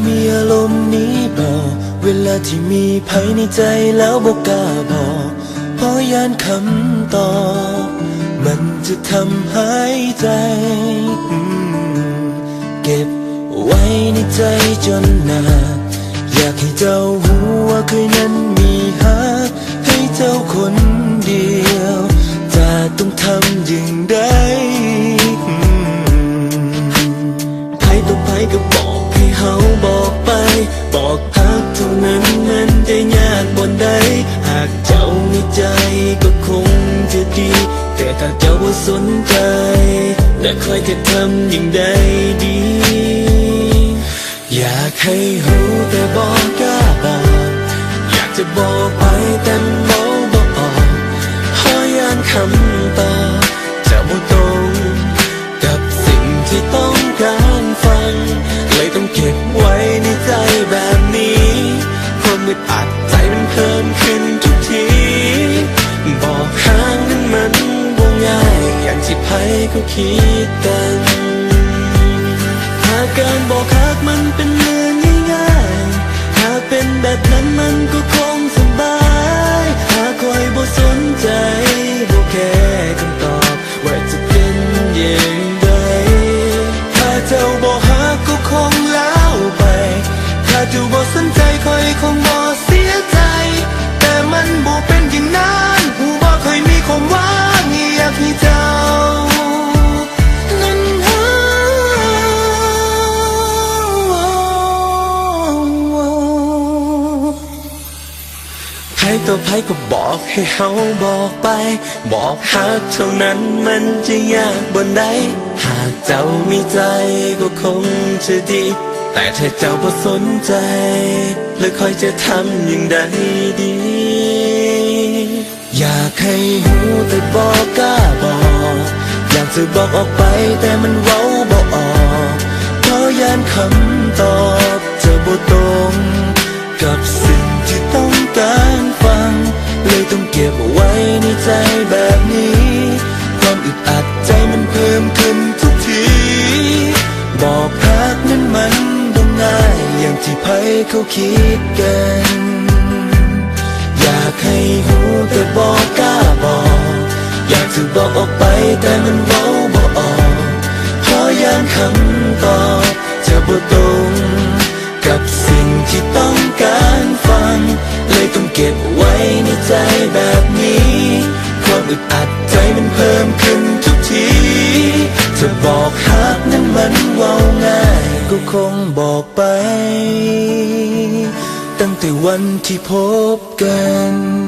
มีอารมณ์นี้บอกเวลาที่มีภัยในใจแล้วบอกกล้าบอกเพราะยานคำตอบมันจะทำหายใจเก็บไว้ในใจจนนานอยากให้เจ้ารู้ว่าเคยนั้นมีฮักให้เจ้าคนเดียวจะต้องทำอย่างใดใครต่อไปก็บอกให้เขาบอกไปบอกฮักเท่านั้นมันจะยากบนใดหากเจ้ามีใจก็คงจะดีแต่ถ้าเจ้าบ่สนใจและคอยจะทำอย่างใดดีอยากให้รู้แต่บอกกล้าบอกอยากจะบอกไปแต่มองบอกออกเพราะยานคำตอบจะบ่ตรงกับสิ่งที่ต้องการฟังเลยต้องเก็บไว้ในใจแบบนี้ความอึดอัดใจมันเพิ่มขึ้นทุกทีบอกห่างนั้นมันบ่ง่ายอย่างที่ไผเขาคิดกันหากการบอกฮักมันเป็นเรื่องง่ายๆหากเป็นแบบนั้นมันก็คงสบายหากคอยบ่สนใจบ่แค่คำตอบว่าจะเป็นอย่างไรถ้าเจ้าบอกฮักก็คงแล้วไปถ้าเจ้าบ่สนใจคอยคงบ่เสียใจแต่มันบ่เป็นอย่างนั้นหูบ่เคยมีความหวังอยากให้เจ้าใครต่อใครก็บอกให้เขาบอกไปบอกฮักเท่านั้นมันจะยากบนใดหากเจ้ามีใจก็คงจะดีแต่ถ้าเจ้าบ่สนใจแล้วคอยจะทำอย่างใดดีอยากให้รู้แต่บอกกล้าบอกอยากจะบอกออกไปแต่มันเว้าบ่ออกเพราะยานคำตอบจะบ่ตรงกับสิ่งที่ต้องการฟังเลยต้องเก็บไว้ในใจแบบนี้ความอึดอัดใจมันเพิ่มขึ้นทุกทีบอกฮักนั้นมันบ่ง่ายอย่างที่ไผเขาคิดกันอยากให้รู้แต่บอกกล้าบอกอยากจะบอกออกไปแต่มันเว้าบ่ออกเพราะยานคำตอบจะบ่ตรงกับสิ่งที่ต้องการฟังเลยต้องเก็บไว้ในใจแบบนี้ความอึดอัดใจมันเพิ่มขึ้นทุกทีจะบอกฮักนั้นมันเว้าง่ายก็คงบอกไปตั้งแต่วันที่พบกัน